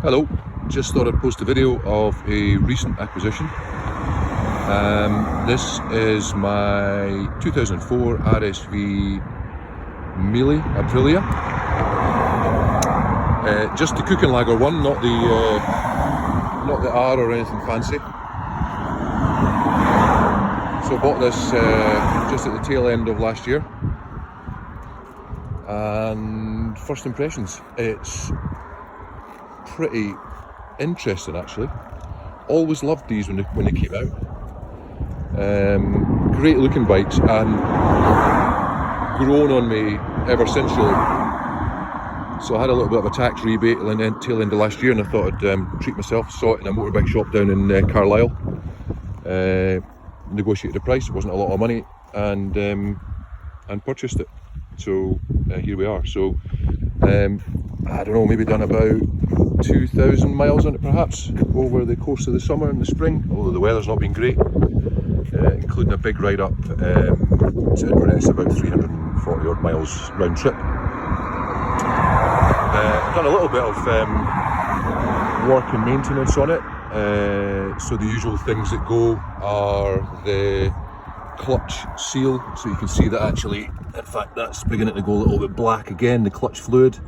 Hello, just thought I'd post a video of a recent acquisition. This is my 2004 RSV Mille Aprilia. Just the cooking lager one, not the R or anything fancy. So I bought this just at the tail end of last year. And first impressions, it's pretty interesting actually. Always loved these when they came out. Great looking bikes and grown on me ever since really. So I had a little bit of a tax rebate at the tail end of last year, and I thought I'd treat myself. Saw it in a motorbike shop down in Carlisle. Negotiated the price. It wasn't a lot of money, and purchased it. So here we are. So I don't know, maybe done about 2,000 miles on it perhaps over the course of the summer and the spring, although the weather's not been great, including a big ride up to Inverness, about 340 odd miles round trip. I've done a little bit of work and maintenance on it. So the usual things that go are the clutch seal, so you can see that actually, in fact, that's beginning to go a little bit black again, the clutch fluid.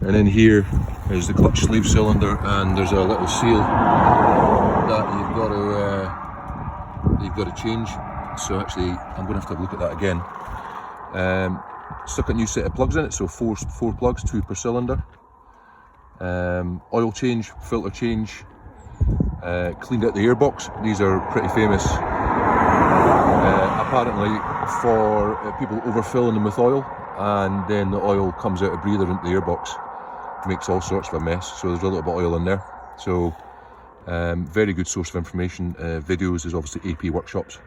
And then here is the clutch sleeve cylinder, and there's a little seal that you've got to change. So actually, I'm going to have to look at that again. Stuck a new set of plugs in it, so four plugs, 2 per cylinder. Oil change, filter change. Cleaned out the airbox. These are pretty famous. Apparently for people overfilling them with oil, and then the oil comes out a breather into the airbox. Makes all sorts of a mess, so there's a little bit of oil in there. So very good source of information. Videos, there's obviously AP workshops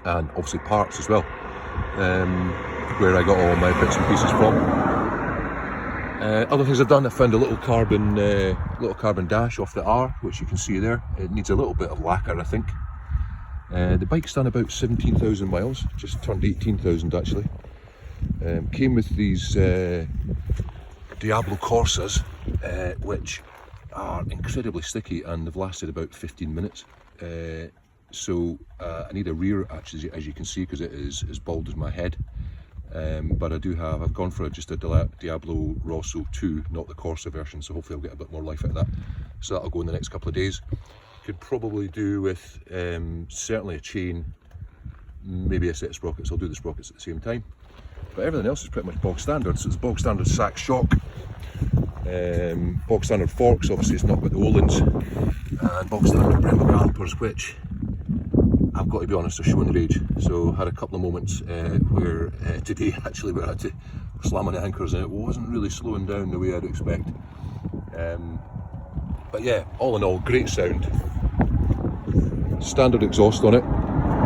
and obviously parts as well, where I got all my bits and pieces from. Other things I've done, I found a little carbon dash off the R, which you can see there. It needs a little bit of lacquer, I think. The bike's done about 17,000 miles, just turned 18,000 actually. Came with these Diablo Corsas, which are incredibly sticky, and they've lasted about 15 minutes. So I need a rear actually, as you can see, because it is as bald as my head. But I've gone for just a Diablo Rosso 2, not the Corsa version, so hopefully I'll get a bit more life out of that. So that'll go in the next couple of days. Could probably do with certainly a chain, maybe a set of sprockets. I'll do the sprockets at the same time. But everything else is pretty much bog standard. So it's bog standard sack shock, bog standard forks, obviously it's not got the Ohlins, and bog standard Brembo calipers, which I've got to be honest, are showing rage. So had a couple of moments where today actually where I had to slam on the anchors and it wasn't really slowing down the way I'd expect. But yeah, all in all, great sound. Standard exhaust on it.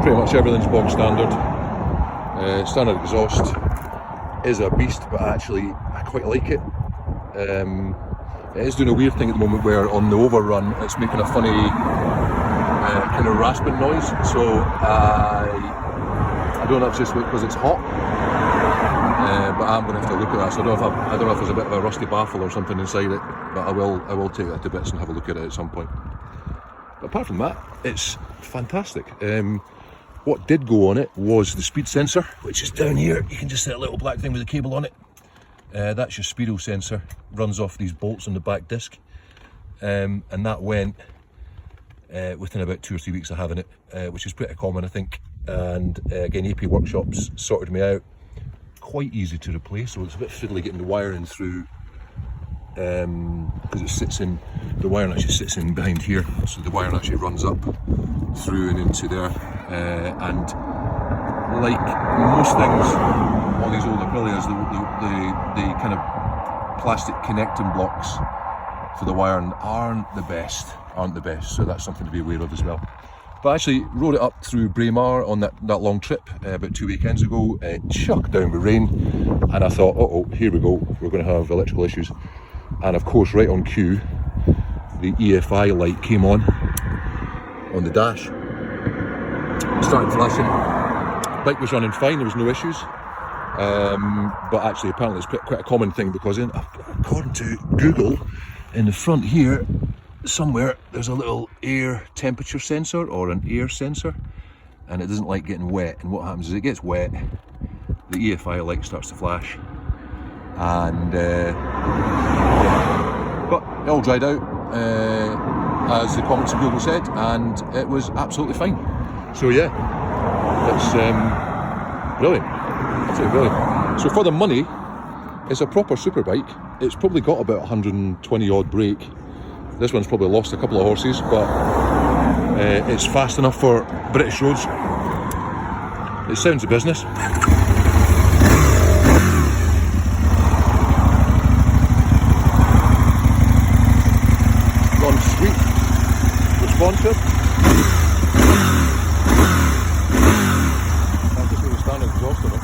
Pretty much everything's bog standard. Standard exhaust is a beast, but actually I quite like it. It is doing a weird thing at the moment where on the overrun it's making a funny kind of rasping noise. So I don't know if it's just because it's hot, but I'm going to have to look at that. So I don't know if there's a bit of a rusty baffle or something inside it, but I will take that to bits and have a look at it at some point. But apart from that, it's fantastic. What did go on it was the speed sensor, which is down here. You can just see a little black thing with a cable on it. That's your speedo sensor, runs off these bolts on the back disc, and that went within about 2 or 3 weeks of having it, which is pretty common I think. And again, AP Workshops sorted me out. Quite easy to replace, so it's a bit fiddly getting the wiring through, because the wiring actually sits in behind here, so the wiring actually runs up through and into there, and like most things on these old Aprilias, the kind of plastic connecting blocks for the wiring aren't the best, so that's something to be aware of as well. But I actually rode it up through Braemar on that long trip about 2 weekends ago. It chucked down with rain, and I thought, oh, here we go, we're going to have electrical issues. And of course, right on cue, the EFI light came on the dash. It started flashing. Bike was running fine, there was no issues. But actually, apparently, it's quite a common thing, because according to Google, in the front here, somewhere, there's a little air temperature sensor or an air sensor, and it doesn't like getting wet. And what happens is it gets wet, the EFI light starts to flash, and but it all dried out, as the comments of Google said, and it was absolutely fine. So yeah, it's brilliant, absolutely brilliant. So for the money, it's a proper superbike. It's probably got about 120 odd brake. This one's probably lost a couple of horses, but it's fast enough for British roads. It sounds a business. Gone sweet, responsive. That's just the standard exhaust on it.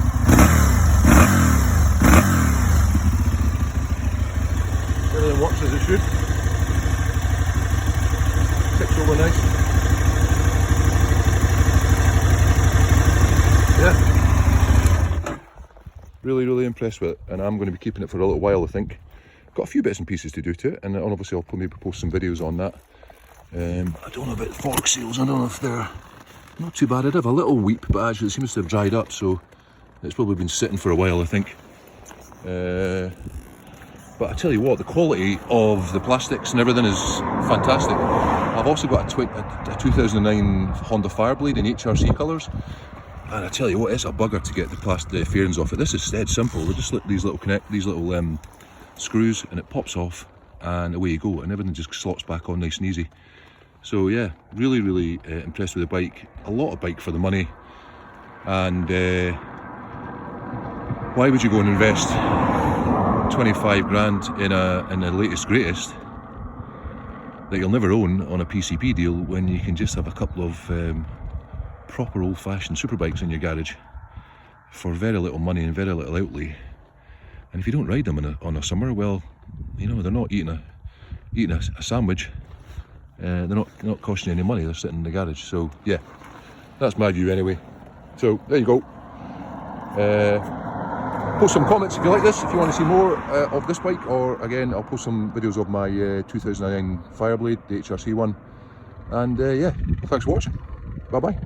Everything works as it should. Ticks over nice. Yeah. Really impressed with it, and I'm going to be keeping it for a little while, I think. Got a few bits and pieces to do to it, and obviously I'll maybe post some videos on that. I don't know about the fork seals, I don't know if they're not too bad. I did have a little weep, but actually it seems to have dried up, so it's probably been sitting for a while, I think. But I tell you what, the quality of the plastics and everything is fantastic. I've also got a 2009 Honda Fireblade in HRC colours, and I tell you what, it's a bugger to get the fairings off it. This is dead simple. They just slip these little screws, and it pops off, and away you go, and everything just slots back on nice and easy. So yeah, really impressed with the bike. A lot of bike for the money, and why would you go and invest 25 grand in the latest greatest that you'll never own on a PCP deal, when you can just have a couple of proper old-fashioned superbikes in your garage for very little money and very little outlay? And if you don't ride them on a summer, well, you know, they're not eating a sandwich. They're not costing you any money. They're sitting in the garage. So yeah, that's my view anyway. So there you go. Post some comments if you like this, if you want to see more of this bike, or again, I'll post some videos of my 2009 Fireblade, the HRC one. And yeah, thanks for watching. Bye bye.